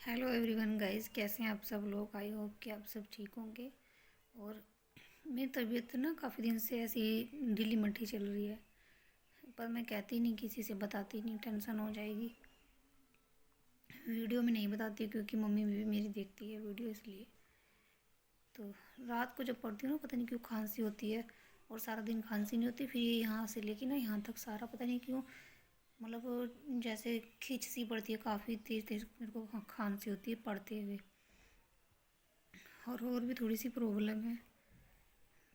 Hello everyone guys, कैसे हैं आप सब लोग। आई होप कि आप सब ठीक होंगे। और मेरी तबीयत ना काफ़ी दिन से ऐसी ढीली मठी चल रही है, पर मैं कहती नहीं, किसी से बताती नहीं, टेंशन हो जाएगी। वीडियो में नहीं बताती क्योंकि मम्मी भी मेरी देखती है वीडियो, इसलिए। तो रात को जब पढ़ती हूँ ना, पता नहीं क्यों खांसी होती है। और सारा दिन खांसी नहीं होती, फिर ये यहाँ से लेके ना यहाँ तक सारा पता नहीं क्यों, मतलब जैसे खींच सी पड़ती है, काफ़ी तेज़ तेज़ मेरे को खांसी होती है पढ़ते हुए। और भी थोड़ी सी प्रॉब्लम है,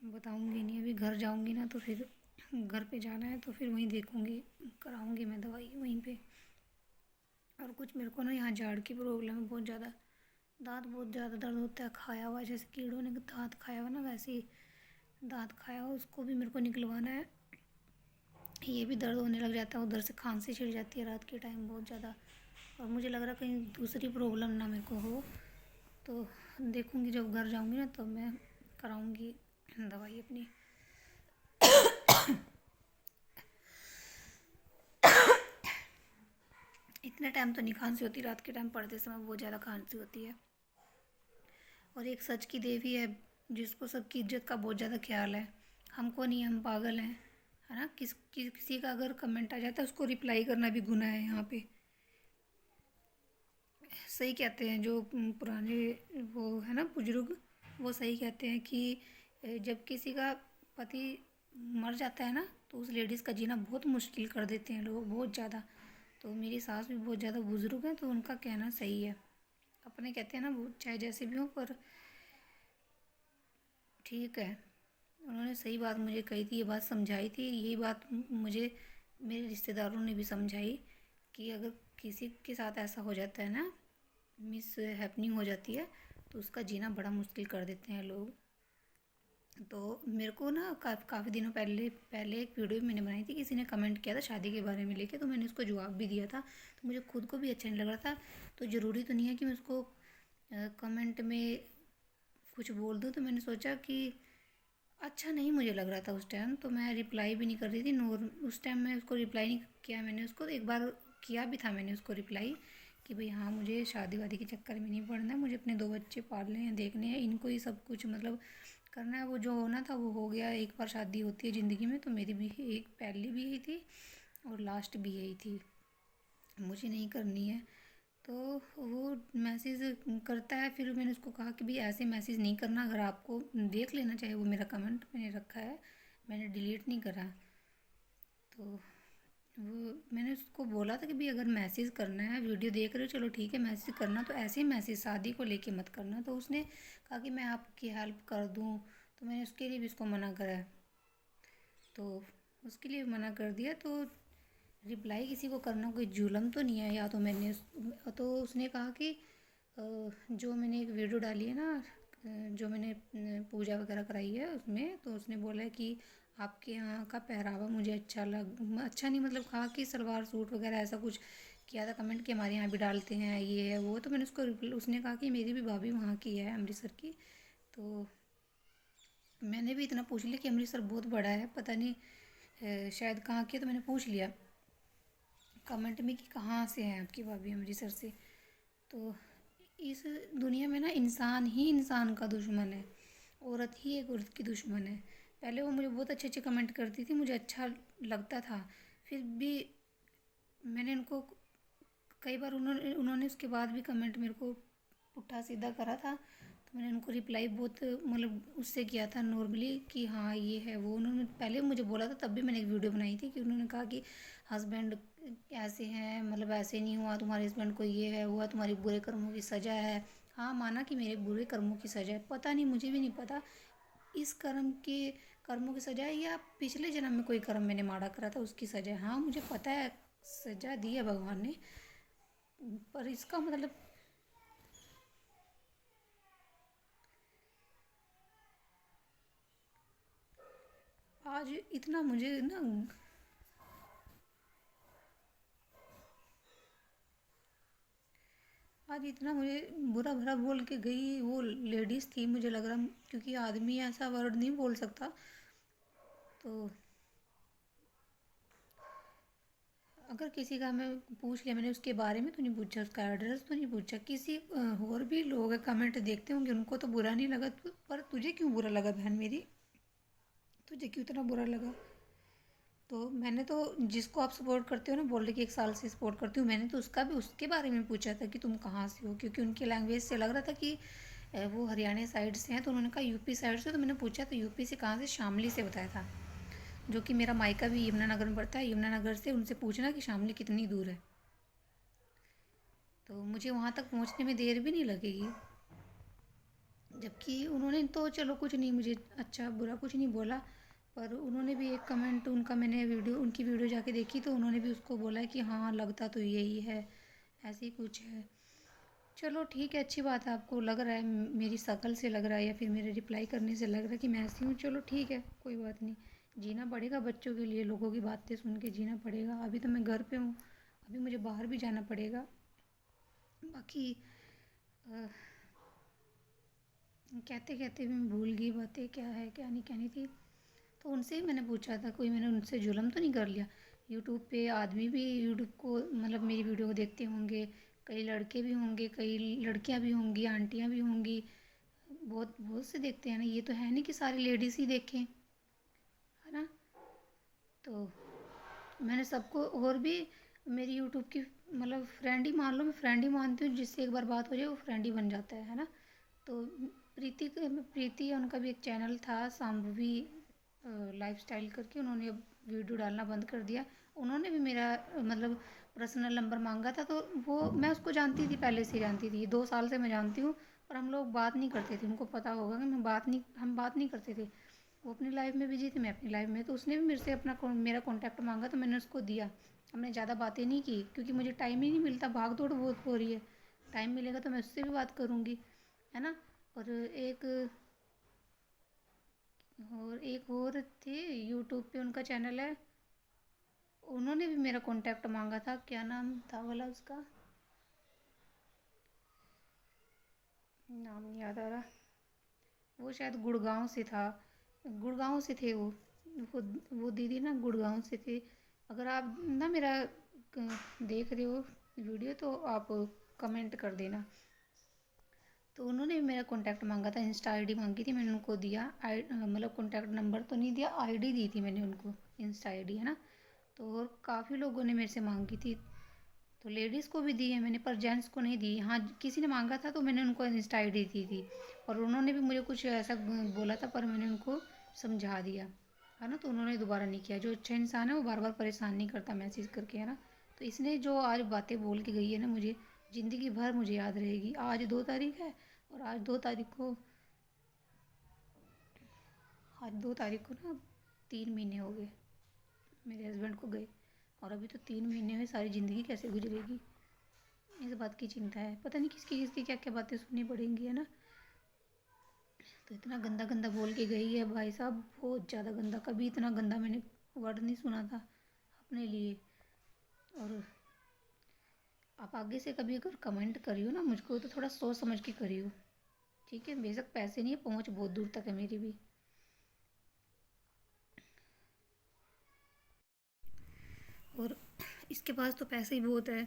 बताऊंगी नहीं। अभी घर जाऊंगी ना, तो फिर घर पे जाना है, तो फिर वहीं देखूंगी, कराऊंगी मैं दवाई वहीं पे। और कुछ मेरे को ना यहाँ जाड़ की प्रॉब्लम है बहुत ज़्यादा। दांत बहुत ज़्यादा दर्द होता है, खाया हुआ जैसे कीड़ों ने दांत खाया हुआ ना, वैसे ही दांत खाया हुआ, उसको भी मेरे को निकलवाना है। ये भी दर्द होने लग जाता है, उधर से खांसी छिड़ जाती है रात के टाइम बहुत ज़्यादा। और मुझे लग रहा है कहीं दूसरी प्रॉब्लम ना मेरे को हो, तो देखूंगी जब घर जाऊंगी ना, तब मैं कराऊंगी दवाई अपनी। इतने टाइम तो नहीं खांसी होती, रात के टाइम पढ़ते समय बहुत ज़्यादा खांसी होती है। और एक सच की देवी है जिसको सबकी इज्जत का बहुत ज़्यादा ख्याल है। हमको नहीं, हम पागल हैं, है ना। किसी का अगर कमेंट आ जाता है, उसको रिप्लाई करना भी गुनाह है यहाँ पे। सही कहते हैं जो पुराने वो है ना बुजुर्ग, वो सही कहते हैं कि जब किसी का पति मर जाता है ना, तो उस लेडीज़ का जीना बहुत मुश्किल कर देते हैं लोग, बहुत ज़्यादा। तो मेरी सास भी बहुत ज़्यादा बुजुर्ग हैं, तो उनका कहना सही है। अपने कहते हैं ना, वो चाहे जैसे भी हो, पर ठीक है। उन्होंने सही बात मुझे कही थी, ये बात समझाई थी, यही बात मुझे मेरे रिश्तेदारों ने भी समझाई कि अगर किसी के साथ ऐसा हो जाता है ना, मिस हैपनिंग हो जाती है, तो उसका जीना बड़ा मुश्किल कर देते हैं लोग। तो मेरे को ना काफ़ी दिनों पहले पहले एक वीडियो मैंने बनाई थी, किसी ने कमेंट किया था शादी के बारे में लेके, तो मैंने उसको जवाब भी दिया था। तो मुझे खुद को भी अच्छा नहीं लग रहा था। तो ज़रूरी तो नहीं है कि मैं उसको कमेंट में कुछ बोल दूँ। तो मैंने सोचा कि अच्छा नहीं मुझे लग रहा था उस टाइम, तो मैं रिप्लाई भी नहीं कर रही थी। नोर उस टाइम मैं उसको रिप्लाई नहीं किया। मैंने उसको एक बार किया भी था, मैंने उसको रिप्लाई कि भाई हाँ, मुझे शादी वादी के चक्कर में नहीं पड़ना है, मुझे अपने 2 बच्चे पालने हैं, देखने हैं, इनको ही सब कुछ मतलब करना है। वो जो होना था वो हो गया। एक बार शादी होती है ज़िंदगी में, तो मेरी भी एक पहली भी यही थी और लास्ट भी यही थी, मुझे नहीं करनी है। तो वो मैसेज करता है, फिर मैंने उसको कहा कि भाई ऐसे मैसेज नहीं करना, अगर आपको देख लेना, चाहे वो मेरा कमेंट मैंने रखा है, मैंने डिलीट नहीं करा। तो वो मैंने उसको बोला था कि भाई अगर मैसेज करना है, वीडियो देख रहे हो चलो ठीक है, मैसेज करना तो ऐसे ही मैसेज, शादी को लेके मत करना। तो उसने कहा कि मैं आपकी हेल्प कर दूँ, तो मैंने उसके लिए भी उसको मना करा। तो उसके लिए मना कर दिया। तो रिप्लाई किसी को करना कोई जुल्म तो नहीं है। या तो तो उसने कहा कि जो मैंने एक वीडियो डाली है ना, जो मैंने पूजा वगैरह कराई है उसमें, तो उसने बोला है कि आपके यहाँ का पहरावा मुझे अच्छा नहीं, मतलब कहा कि सलवार सूट वगैरह ऐसा कुछ किया था कमेंट, कि हमारे यहाँ भी डालते हैं ये है वो। तो मैंने उसने कहा कि मेरी भी भाभी वहाँ की है, अमृतसर की। तो मैंने भी इतना पूछ लिया कि अमृतसर बहुत बड़ा है, पता नहीं शायद कहाँ की है, तो मैंने पूछ लिया कमेंट में कि कहाँ से हैं आपकी भाभी, अमृतसर से। तो इस दुनिया में ना इंसान ही इंसान का दुश्मन है, औरत ही एक औरत की दुश्मन है। पहले वो मुझे बहुत अच्छे अच्छे कमेंट करती थी, मुझे अच्छा लगता था, फिर भी मैंने उनको कई बार उन्होंने उन्होंने उसके बाद भी कमेंट मेरे को पुट्ठा सीधा करा था। तो मैंने उनको रिप्लाई बहुत मतलब उससे किया था नॉर्मली कि हाँ ये है वो। उन्होंने पहले मुझे बोला था, तब भी मैंने एक वीडियो बनाई थी कि उन्होंने कहा कि हस्बैंड ऐसे हैं, मतलब ऐसे नहीं हुआ तुम्हारे हस्बैंड को, ये है हुआ, तुम्हारी बुरे कर्मों की सज़ा है। हाँ, माना कि मेरे बुरे कर्मों की सज़ा है, पता नहीं, मुझे भी नहीं पता इस कर्मों की सज़ा है या पिछले जन्म में कोई कर्म मैंने माड़ा करा था उसकी सज़ा है। हाँ, मुझे पता है सज़ा दी है भगवान ने, पर इसका मतलब आज इतना मुझे ना, आज इतना मुझे बुरा भरा बोल के गई वो लेडीज़ थी, मुझे लग रहा, क्योंकि आदमी ऐसा वर्ड नहीं बोल सकता। तो अगर किसी का मैं पूछ लिया, मैंने उसके बारे में तो नहीं पूछा, उसका एड्रेस तो नहीं पूछा। किसी और भी लोग कमेंट देखते होंगे, उनको तो बुरा नहीं लगा, पर तुझे क्यों बुरा लगा बहन मेरी? तुझे क्यों इतना बुरा लगा? तो मैंने तो, जिसको आप सपोर्ट करते हो ना, बोल रहे कि 1 साल से सपोर्ट करती हूँ, मैंने तो उसका भी, उसके बारे में पूछा था कि तुम कहाँ से हो, क्योंकि उनकी लैंग्वेज से लग रहा था कि वो हरियाणा साइड से हैं। तो उन्होंने कहा यूपी साइड से। तो मैंने पूछा तो यूपी से कहाँ से? शामली से बताया था, जो कि मेरा मायका भी यमुनानगर में पड़ता है। यमुनानगर से उनसे पूछना कि शामली कितनी दूर है, तो मुझे वहाँ तक पहुँचने में देर भी नहीं लगेगी। जबकि उन्होंने तो चलो कुछ नहीं, मुझे अच्छा बुरा कुछ नहीं बोला, पर उन्होंने भी एक कमेंट, उनका मैंने वीडियो, उनकी वीडियो जाके देखी, तो उन्होंने भी उसको बोला कि हाँ लगता तो यही है, ऐसे ही कुछ है। चलो ठीक है, अच्छी बात है, आपको लग रहा है, मेरी शक्ल से लग रहा है या फिर मेरे रिप्लाई करने से लग रहा है कि मैं ऐसी हूँ। चलो ठीक है, कोई बात नहीं, जीना पड़ेगा बच्चों के लिए, लोगों की बातें सुन के जीना पड़ेगा। अभी तो मैं घर पे हूँ, अभी मुझे बाहर भी जाना पड़ेगा। बाकी कहते कहते भी मैं भूल गई बातें, क्या है क्या नहीं कहनी थी। तो उनसे ही मैंने पूछा था, कोई मैंने उनसे जुल्म तो नहीं कर लिया? यूट्यूब पे आदमी भी यूट्यूब को, मतलब मेरी वीडियो को देखते होंगे, कई लड़के भी होंगे, कई लड़कियां भी होंगी, आंटियां भी होंगी, बहुत बहुत से देखते हैं ना। ये तो है नहीं कि सारी लेडीज़ ही देखें, है ना। तो मैंने सबको, और भी मेरी यूट्यूब की, मतलब फ्रेंड ही मान लो, मैं फ्रेंड ही मानती हूँ, जिससे एक बार बात हो जाए वो फ्रेंड ही बन जाता है ना। तो प्रीति है, उनका भी एक चैनल था शाम्भवी लाइफस्टाइल करके, उन्होंने अब वीडियो डालना बंद कर दिया। उन्होंने भी मेरा मतलब पर्सनल नंबर मांगा था, तो वो, मैं उसको जानती थी, पहले से जानती थी, 2 साल से मैं जानती हूँ, पर हम लोग बात नहीं करते थे। उनको पता होगा कि हम बात नहीं करते थे। वो अपनी लाइफ में बिजी थी, मैं अपनी लाइफ में। तो उसने भी मेरे से मेरा कॉन्टैक्ट मांगा, तो मैंने उसको दिया। हमने ज़्यादा बातें नहीं की, क्योंकि मुझे टाइम ही नहीं मिलता, भाग दौड़ बहुत हो रही है। टाइम मिलेगा तो मैं उससे भी बात करूँगी, है ना। और एक और थे, यूट्यूब पे उनका चैनल है, उन्होंने भी मेरा कांटेक्ट मांगा था। क्या नाम था वाला उसका, नाम नहीं याद आ रहा। वो शायद गुड़गांव से था, गुड़गांव से थे वो दीदी ना गुड़गांव से थे। अगर आप ना मेरा देख रहे हो वीडियो, तो आप कमेंट कर देना। तो उन्होंने भी मेरा कॉन्टैक्ट मांगा था, इंस्टा आईडी मांगी थी, मैंने उनको दिया। मतलब कॉन्टैक्ट नंबर तो नहीं दिया, आईडी दी थी मैंने उनको, इंस्टा आईडी, है ना। तो और काफ़ी लोगों ने मेरे से मांगी थी, तो लेडीज़ को भी दी है मैंने, पर जेंट्स को नहीं दी। हाँ, किसी ने मांगा था तो मैंने उनको इंस्टा आईडी दी थी, और उन्होंने भी मुझे कुछ ऐसा बोला था, पर मैंने उनको समझा दिया, है ना। तो उन्होंने दोबारा नहीं किया। जो अच्छा इंसान है वो बार बार परेशान नहीं करता मैसेज करके, है ना। तो इसने जो आज बातें बोल के गई है ना, मुझे ज़िंदगी भर मुझे याद रहेगी। आज 2 तारीख है, और आज 2 तारीख को ना 3 महीने हो गए मेरे हस्बैंड को गए, और अभी तो 3 महीने में सारी ज़िंदगी कैसे गुजरेगी, इस बात की चिंता है। पता नहीं किसकी किसकी क्या क्या बातें सुननी पड़ेंगी, है ना। तो इतना गंदा गंदा बोल के गई है भाई साहब, बहुत ज़्यादा गंदा। कभी इतना गंदा मैंने वर्ड नहीं सुना था अपने लिए। और आप आगे से कभी अगर कमेंट करियो ना मुझको, तो थोड़ा सोच समझ के करियो, ठीक है। बेशक पैसे नहीं है, पहुँच बहुत दूर तक है मेरी भी। और इसके पास तो पैसे ही बहुत है,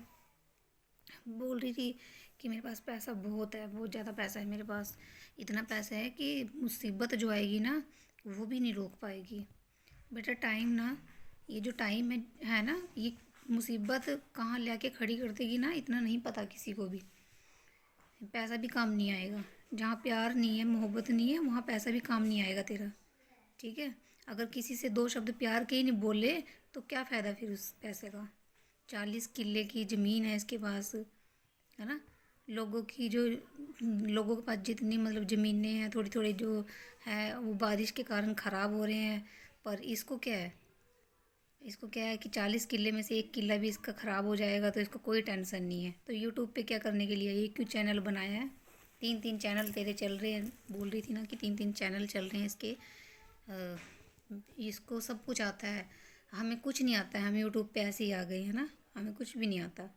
बोल रही थी कि मेरे पास पैसा बहुत है, बहुत ज़्यादा पैसा है मेरे पास। इतना पैसा है कि मुसीबत जो आएगी ना, वो भी नहीं रोक पाएगी। बेटा टाइम ना, ये जो टाइम है ना, ये मुसीबत कहाँ ले आके खड़ी कर देगी ना, इतना नहीं पता किसी को भी। पैसा भी काम नहीं आएगा, जहाँ प्यार नहीं है, मोहब्बत नहीं है, वहाँ पैसा भी काम नहीं आएगा तेरा, ठीक है। अगर किसी से 2 शब्द प्यार के ही नहीं बोले, तो क्या फ़ायदा फिर उस पैसे का। 40 किले की ज़मीन है इसके पास, है ना। लोगों की जो, लोगों के पास जितनी मतलब ज़मीनें हैं थोड़ी थोड़ी जो है, वो बारिश के कारण ख़राब हो रहे हैं। पर इसको क्या है कि 40 किले में से 1 किला भी इसका ख़राब हो जाएगा तो इसको कोई टेंशन नहीं है। तो यूट्यूब पे क्या करने के लिए ये क्यों चैनल बनाया है? 3 3 चैनल तेरे चल रहे हैं, बोल रही थी ना कि 3 3 चैनल चल रहे हैं इसके। अ, इसको सब कुछ आता है, हमें कुछ नहीं आता है। हम यूट्यूब पे ऐसे ही आ गए हैं ना, हमें कुछ भी नहीं आता।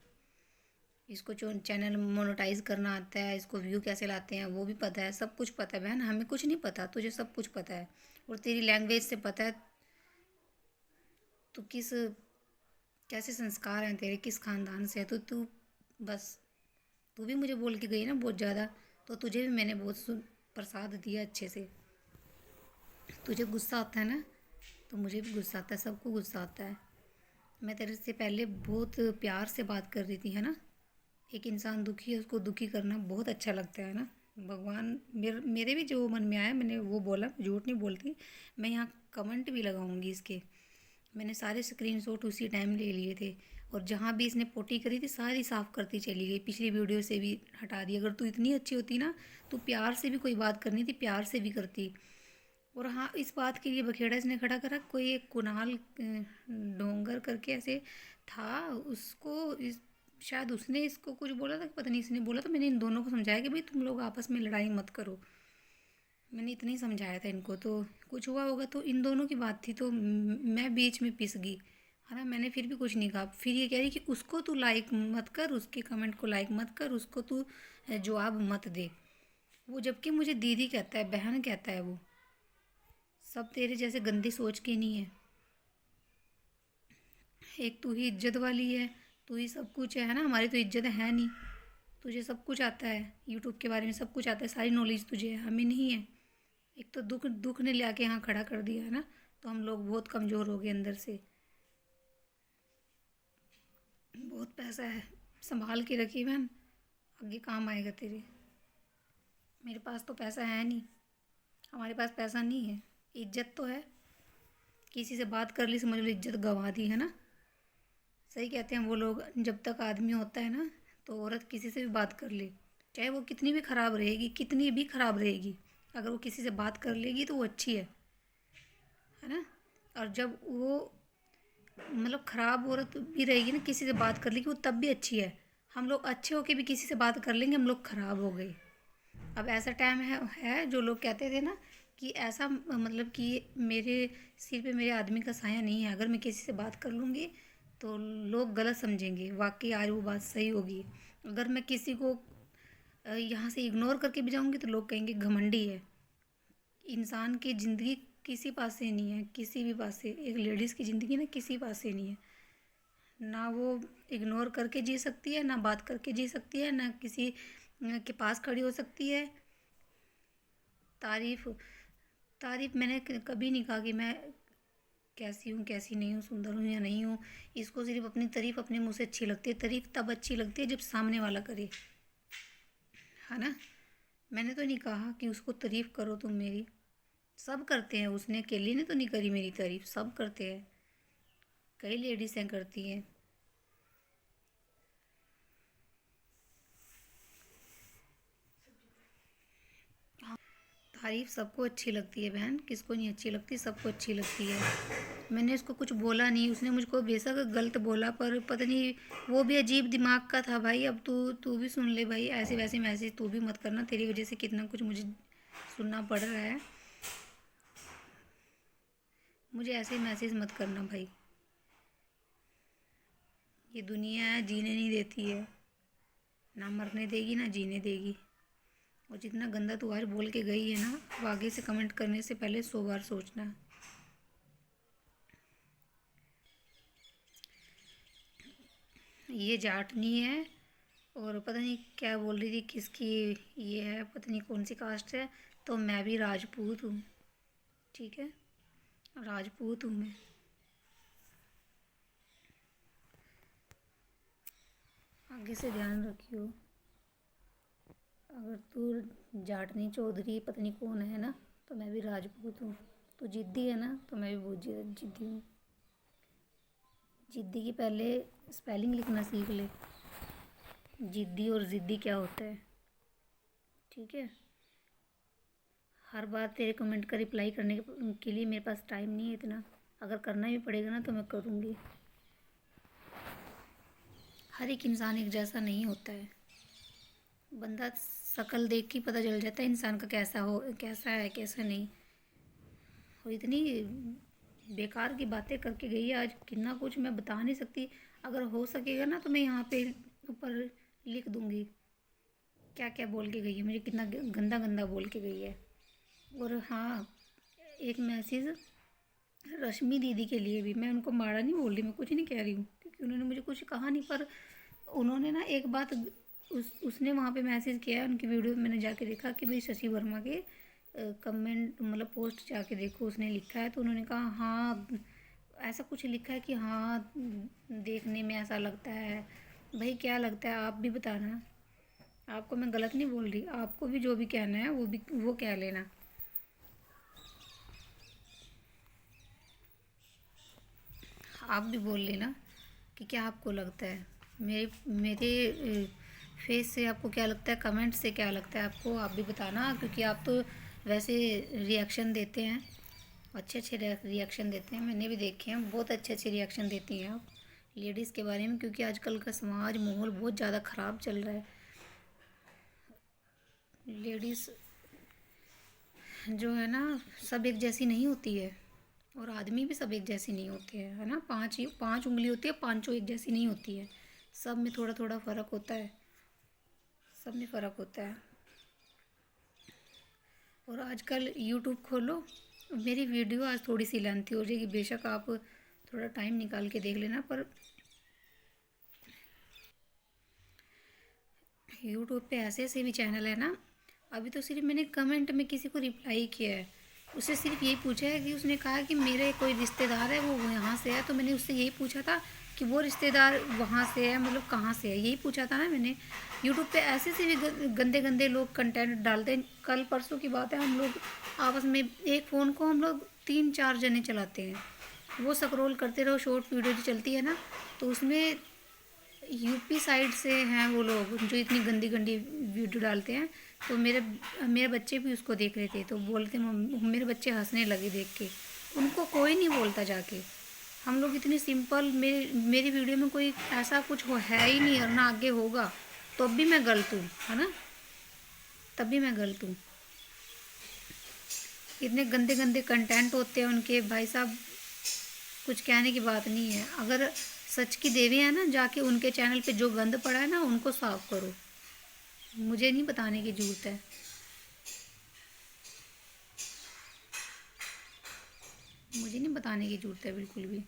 इसको जो चैनल मोनेटाइज करना आता है, इसको व्यू कैसे लाते हैं वो भी पता है, सब कुछ पता है बहन। हमें कुछ नहीं पता, तुझे सब कुछ पता है, और तेरी लैंग्वेज से पता है तो किस कैसे संस्कार हैं तेरे, किस खानदान से है, तो तू बस तू भी मुझे बोल के गई ना बहुत ज़्यादा, तो तुझे भी मैंने बहुत प्रसाद दिया अच्छे से। तुझे गुस्सा आता है ना, तो मुझे भी गुस्सा आता है, सबको गुस्सा आता है। मैं तेरे से पहले बहुत प्यार से बात कर रही थी, है ना। एक इंसान दुखी है, उसको दुखी करना बहुत अच्छा लगता है ना। भगवान मेरे भी जो मन में आया मैंने वो बोला, झूठ नहीं बोलती। मैं यहाँ कमेंट भी लगाऊंगी इसके। मैंने सारे स्क्रीनशॉट उसी टाइम ले लिए थे, और जहाँ भी इसने पोटी करी थी सारी साफ़ करती चली गई, पिछली वीडियो से भी हटा दी। अगर तू इतनी अच्छी होती ना, तो प्यार से भी कोई बात करनी थी प्यार से भी करती। और हाँ, इस बात के लिए बखेड़ा इसने खड़ा करा, कोई एक कुणाल डोंगर करके ऐसे था, उसको शायद उसने इसको कुछ बोला था, पता नहीं इसने बोला। तो मैंने इन दोनों को समझाया कि भाई तुम लोग आपस में लड़ाई मत करो। मैंने इतना ही समझाया था इनको, तो कुछ हुआ होगा, तो इन दोनों की बात थी, तो मैं बीच में पिस गई, है ना। मैंने फिर भी कुछ नहीं कहा। फिर ये कह रही कि उसको तू लाइक मत कर, उसके कमेंट को लाइक मत कर, उसको तू जवाब मत दे। वो जबकि मुझे दीदी कहता है, बहन कहता है। वो सब तेरे जैसे गंदी सोच के नहीं है। एक तू ही इज्जत वाली है, तू ही सब कुछ है ना। हमारी तो इज्जत है नहीं। तुझे सब कुछ आता है, यूट्यूब के बारे में सब कुछ आता है, सारी नॉलेज तुझे है, हमें नहीं है। एक तो दुख दुख ने ले आके यहाँ खड़ा कर दिया है ना, तो हम लोग बहुत कमज़ोर हो गए अंदर से। बहुत पैसा है, संभाल के रखी बहन, आगे काम आएगा तेरे। मेरे पास तो पैसा है नहीं, हमारे पास पैसा नहीं है, इज्जत तो है। किसी से बात कर ली समझ लो इज्जत गंवा दी, है ना। सही कहते हैं वो लोग, जब तक आदमी होता है ना, तो औरत किसी से भी बात कर ले, चाहे वो कितनी भी ख़राब रहेगी, कितनी भी ख़राब रहेगी, अगर वो किसी से बात कर लेगी तो वो अच्छी है ना। और जब वो मतलब ख़राब औरत भी रहेगी ना, किसी से बात कर लेगी, वो तब भी अच्छी है। हम लोग अच्छे होके भी किसी से बात कर लेंगे, हम लोग ख़राब हो गए। अब ऐसा टाइम है जो लोग कहते थे ना कि ऐसा मतलब कि मेरे सिर पे मेरे आदमी का साया नहीं है, अगर मैं किसी से बात कर लूँगी तो लोग गलत समझेंगे। वाकई आज वो बात सही होगी। अगर मैं किसी को यहाँ से इग्नोर करके भी जाऊँगी तो लोग कहेंगे घमंडी है। इंसान की ज़िंदगी किसी पास से नहीं है, किसी भी पास से। एक लेडीज़ की ज़िंदगी ना किसी पास से नहीं है। ना वो इग्नोर करके जी सकती है, ना बात करके जी सकती है, ना किसी के पास खड़ी हो सकती है। तारीफ़ तारीफ़ मैंने कभी नहीं कहा कि मैं कैसी हूँ कैसी नहीं हूँ, सुंदर हूँ या नहीं हूँ। इसको सिर्फ अपनी तारीफ़ अपने मुँह से अच्छी लगती है। तारीफ़ तब अच्छी लगती है जब सामने वाला करे, है ना। मैंने तो नहीं कहा कि उसको तारीफ़ करो तुम मेरी, सब करते हैं। उसने अकेली ने तो नहीं करी मेरी तारीफ़, सब करते हैं, कई लेडीज़ हैं करती हैं। तारीफ़ सबको अच्छी लगती है बहन, किसको नहीं अच्छी लगती, सबको अच्छी लगती है। मैंने उसको कुछ बोला नहीं, उसने मुझको बेशक गलत बोला, पर पता नहीं वो भी अजीब दिमाग का था भाई। अब तू तू भी सुन ले भाई, ऐसे वैसे मैसेज तू भी मत करना, तेरी वजह से कितना कुछ मुझे सुनना पड़ रहा है। मुझे ऐसे मैसेज मत करना भाई। ये दुनिया है, जीने नहीं देती है, ना मरने देगी ना जीने देगी। और जितना गंदा तू आज बोल के गई है ना, अब आगे से कमेंट करने से पहले 100 बार सोचना। ये जाटनी है, और पता नहीं क्या बोल रही थी किसकी ये है, पता नहीं कौन सी कास्ट है। तो मैं भी राजपूत हूँ, ठीक है, राजपूत हूँ मैं। आगे से ध्यान रखियो। अगर तू जाटनी चौधरी पता नहीं कौन है ना, तो मैं भी राजपूत हूँ। तू जिद्दी है ना, तो मैं भी बहुत जिद्दी हूँ। जिद्दी की पहले स्पेलिंग लिखना सीख ले, जिद्दी और ज़िद्दी क्या होता है, ठीक है। हर बार तेरे कमेंट का रिप्लाई करने के लिए मेरे पास टाइम नहीं है इतना। अगर करना भी पड़ेगा ना तो मैं करूँगी। हर एक इंसान एक जैसा नहीं होता है। बंदा शक्ल देख के पता चल जाता है इंसान का कैसा है कैसा नहीं। और इतनी बेकार की बातें करके गई है आज, कितना कुछ मैं बता नहीं सकती। अगर हो सकेगा ना तो मैं यहाँ पे ऊपर लिख दूँगी क्या क्या बोल के गई है मुझे, कितना गंदा गंदा बोल के गई है। और हाँ, एक मैसेज रश्मि दीदी के लिए भी, मैं उनको माड़ा नहीं बोल रही, मैं कुछ नहीं कह रही हूँ, ठीक कि उन्होंने मुझे कुछ कहा नहीं, पर उन्होंने ना एक बात उसने वहाँ पे मैसेज किया, उनकी वीडियो में मैंने जाके देखा कि भाई शशि वर्मा के कमेंट मतलब पोस्ट जाके देखो, उसने लिखा है। तो उन्होंने कहा हाँ, ऐसा कुछ लिखा है कि हाँ देखने में ऐसा लगता है। भाई क्या लगता है आप भी बताना, आपको मैं गलत नहीं बोल रही, आपको भी जो भी कहना है वो कह लेना। आप भी बोल लेना कि क्या आपको लगता है, मेरे मेरे फेस से आपको क्या लगता है, कमेंट से क्या लगता है आपको, आप भी बताना। क्योंकि आप तो वैसे रिएक्शन देते हैं, अच्छे अच्छे रिएक्शन देते हैं, मैंने भी देखे हैं, बहुत अच्छे अच्छे रिएक्शन देती हैं आप लेडीज़ के बारे में। क्योंकि आजकल का समाज माहौल बहुत ज़्यादा ख़राब चल रहा है। लेडीज़ जो है ना सब एक जैसी नहीं होती है, और आदमी भी सब एक जैसी नहीं होते हैं, है ना। पाँच उंगली होती है, पांचों एक जैसी नहीं होती है, सब में थोड़ा थोड़ा फ़र्क होता है, सब में फ़र्क होता है। और आजकल यूट्यूब खोलो, मेरी वीडियो आज थोड़ी सी लेंथी हो जाएगी, बेशक आप थोड़ा टाइम निकाल के देख लेना, पर यूट्यूब पे ऐसे ऐसे भी चैनल है ना। अभी तो सिर्फ मैंने कमेंट में किसी को रिप्लाई किया है, उससे सिर्फ यही पूछा है कि उसने कहा कि मेरे कोई रिश्तेदार है वो यहाँ से है, तो मैंने उससे यही पूछा था कि वो रिश्तेदार वहाँ से है, मतलब कहाँ से है, यही पूछा था ना मैंने। यूट्यूब पे ऐसे से भी गंदे गंदे लोग कंटेंट डालते हैं। कल परसों की बात है, हम लोग आपस में एक फ़ोन को हम लोग 3-4 जने चलाते हैं, वो स्क्रॉल करते रहो, शॉर्ट वीडियो जो चलती है ना, तो उसमें यूपी साइड से हैं वो लोग जो इतनी गंदी गंदी वीडियो डालते हैं। तो मेरे मेरे बच्चे भी उसको देख रहे थे, तो बोलते मेरे बच्चे हंसने लगे देख के। उनको कोई नहीं बोलता जाके, हम लोग इतनी सिंपल, मेरी वीडियो में कोई ऐसा कुछ है ही नहीं, और ना आगे होगा। तो अब भी मैं गलत हूँ, है ना, तब भी मैं गलत हूँ। इतने गंदे गंदे कंटेंट होते हैं उनके, भाई साहब कुछ कहने की बात नहीं है। अगर सच की देवी है ना, जाके उनके चैनल पे जो गंद पड़ा है ना उनको साफ करो, मुझे नहीं बताने की ज़रूरत है। मुझे नहीं बताने की ज़रूरत है बिल्कुल भी,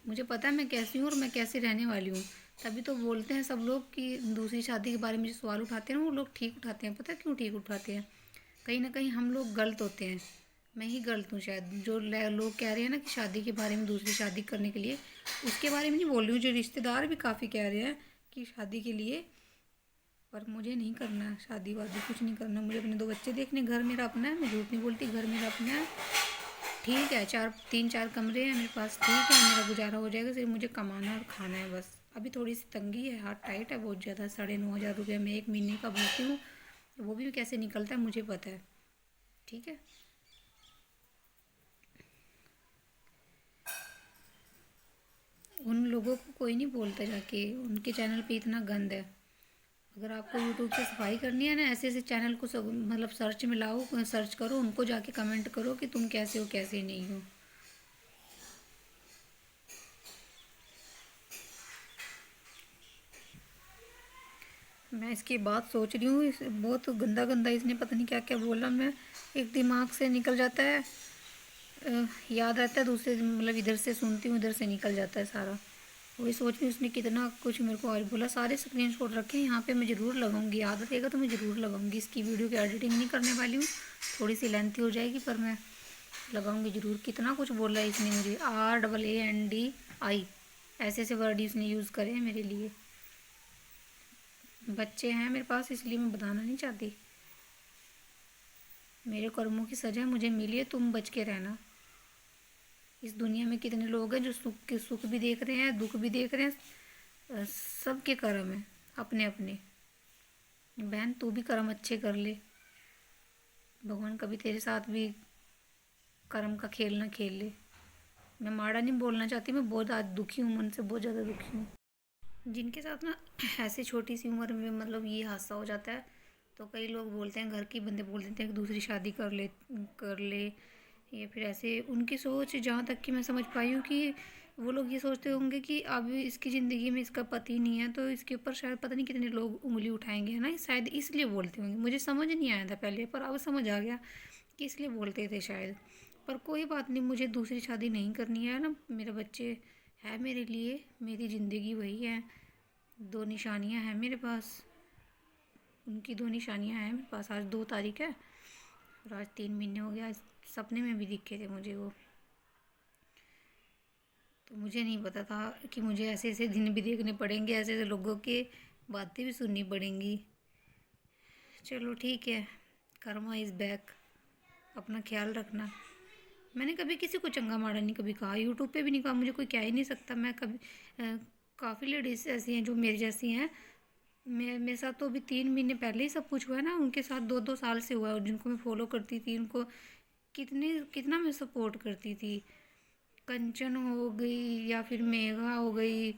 मुझे पता है मैं कैसी हूँ और मैं कैसे रहने वाली हूँ। तभी तो बोलते हैं सब लोग कि दूसरी शादी के बारे में जो सवाल उठाते हैं ना वो लोग ठीक उठाते हैं। पता है क्यों ठीक उठाते हैं? कहीं ना कहीं हम लोग गलत होते हैं, मैं ही गलत हूँ शायद। जो लोग कह रहे हैं ना कि शादी के बारे में, दूसरी शादी करने के लिए, उसके बारे में नहीं बोल रही हूँ, जो रिश्तेदार भी काफ़ी कह रहे हैं कि शादी के लिए, पर मुझे नहीं करना है शादी वादी, कुछ नहीं करना। मुझे अपने 2 बच्चे देखने, घर मेरा अपना है, मैं झूठ नहीं बोलती, घर मेरा अपना है, ठीक है। 3-4 कमरे हैं मेरे पास, ठीक है, मेरा गुजारा हो जाएगा। सिर्फ मुझे कमाना और खाना है बस। अभी थोड़ी सी तंगी है, हाथ टाइट है बहुत ज़्यादा। 9,500 रुपये मैं एक महीने का भरती हूँ, वो भी कैसे निकलता है मुझे पता है, ठीक है। उन लोगों को कोई नहीं बोलता जाके, उनके चैनल पे इतना गंद है। अगर आपको यूट्यूब से सफाई करनी है ना, ऐसे ऐसे चैनल को सब मतलब सर्च में लाओ, सर्च करो, उनको जाके कमेंट करो कि तुम कैसे हो कैसे नहीं हो। मैं इसकी बात सोच रही हूँ, बहुत गंदा गंदा इसने पता नहीं क्या क्या बोला, मैं एक दिमाग से निकल जाता है, याद रहता है, दूसरे मतलब इधर से सुनती हूँ, इधर से निकल जाता है सारा। वही सोच रही हूँ उसने कितना कुछ मेरे को आज बोला। सारे स्क्रीनशॉट रखे हैं यहाँ पे, मैं ज़रूर लगाऊंगी, याद रहेगा तो मैं ज़रूर लगाऊंगी। इसकी वीडियो की एडिटिंग नहीं करने वाली हूँ, थोड़ी सी लेंथी हो जाएगी, पर मैं लगाऊंगी ज़रूर। कितना कुछ बोला है इसने मुझे, RAANDI, ऐसे ऐसे वर्ड इसने यूज़ करे हैं मेरे लिए। बच्चे हैं मेरे पास इसलिए मैं बताना नहीं चाहती, मेरे कर्मों की सज़ा मुझे मिली है, तुम बच के रहना। इस दुनिया में कितने लोग हैं जो सुख भी देख रहे हैं, दुख भी देख रहे हैं, सबके कर्म हैं अपने अपने। बहन तू भी कर्म अच्छे कर ले, भगवान कभी तेरे साथ भी कर्म का खेल ना खेल ले। मैं माड़ा नहीं बोलना चाहती, मैं बहुत आज दुखी हूँ, मन से बहुत ज़्यादा दुखी हूँ। जिनके साथ ना ऐसे छोटी सी उम्र में मतलब ये हादसा हो जाता है, तो कई लोग बोलते हैं, घर के बंदे बोल देते हैं कि दूसरी शादी कर ले, या फिर ऐसे उनकी सोच। जहाँ तक कि मैं समझ पाई हूँ कि वो लोग ये सोचते होंगे कि अब इसकी ज़िंदगी में इसका पति नहीं है, तो इसके ऊपर शायद पता नहीं कितने लोग उंगली उठाएंगे, है ना, शायद इसलिए बोलते होंगे। मुझे समझ नहीं आया था पहले, पर अब समझ आ गया कि इसलिए बोलते थे शायद। पर कोई बात नहीं, मुझे दूसरी शादी नहीं करनी है ना, मेरे बच्चे है मेरे लिए, मेरी ज़िंदगी वही है। 2 निशानियाँ हैं मेरे पास, उनकी 2 निशानियाँ हैं मेरे पास। आज 2 तारीख है और आज 3 महीने हो गया। सपने में भी दिखे थे मुझे वो। तो मुझे नहीं पता था कि मुझे ऐसे ऐसे दिन भी देखने पड़ेंगे, ऐसे ऐसे लोगों के बातें भी सुननी पड़ेंगी। चलो ठीक है, कर्मा इज़ बैक। अपना ख्याल रखना। मैंने कभी किसी को चंगा माड़ा नहीं कभी कहा, यूट्यूब पे भी नहीं कहा, मुझे कोई कह ही नहीं सकता। मैं कभी काफ़ी लेडीज़ ऐसी हैं जो मेरी जैसी हैं। मेरे साथ तो अभी 3 महीने पहले ही सब कुछ हुआ है ना, उनके साथ 2-2 साल से हुआ है। और जिनको मैं फॉलो करती थी उनको कितना मैं सपोर्ट करती थी। कंचन हो गई या फिर मेघा हो गई,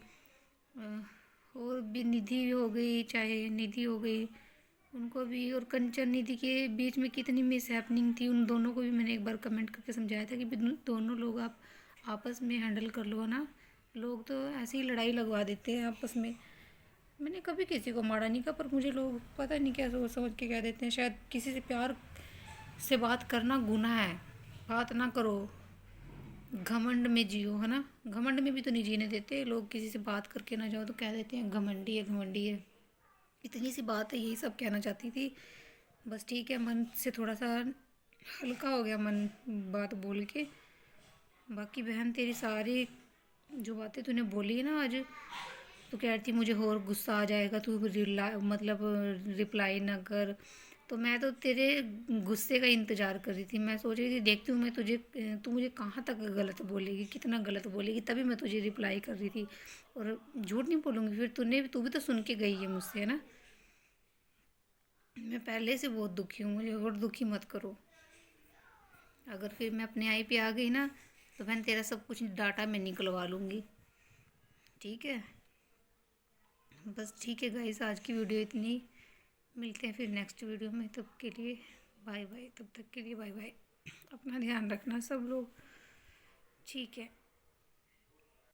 और भी निधि हो गई, चाहे निधि हो गई, उनको भी। और कंचन निधि के बीच में कितनी मिस हैपनिंग थी, उन दोनों को भी मैंने एक बार कमेंट करके समझाया था कि दोनों लोग आप आपस में हैंडल कर लो ना। लोग तो ऐसे ही लड़ाई लगवा देते हैं आपस में। मैंने कभी किसी को मारा नहीं कहा, पर मुझे लोग पता नहीं क्या सोच समझ के कह देते हैं। शायद किसी से प्यार से बात करना गुनाह है, बात ना करो, घमंड में जियो, है ना। घमंड में भी तो नहीं जीने देते लोग। किसी से बात करके ना जाओ तो कह देते हैं घमंडी है, घमंडी है। इतनी सी बात है, यही सब कहना चाहती थी बस। ठीक है, मन से थोड़ा सा हल्का हो गया मन बात बोल के। बाकी बहन, तेरी सारी जो बातें तूने बोली है ना आज, तो कह रही थी मुझे और गुस्सा आ जाएगा, तू मतलब रिप्लाई ना कर। तो मैं तो तेरे गुस्से का इंतज़ार कर रही थी। मैं सोच रही थी देखती हूँ मैं तुझे, तू मुझे कहाँ तक गलत बोलेगी, कितना गलत बोलेगी, तभी मैं तुझे रिप्लाई कर रही थी। और झूठ नहीं बोलूँगी, फिर तू भी तो सुन के गई है मुझसे, है ना। मैं पहले से बहुत दुखी हूँ, मुझे और दुखी मत करो। अगर फिर मैं अपने आई पे आ गई ना, तो मैं तेरा सब कुछ डाटा मैं निकलवा लूँगी। ठीक है, बस ठीक है गाइस, आज की वीडियो इतनी। मिलते हैं फिर नेक्स्ट वीडियो में, तब के लिए बाय बाय। तब तक के लिए बाय बाय। अपना ध्यान रखना सब लोग, ठीक है।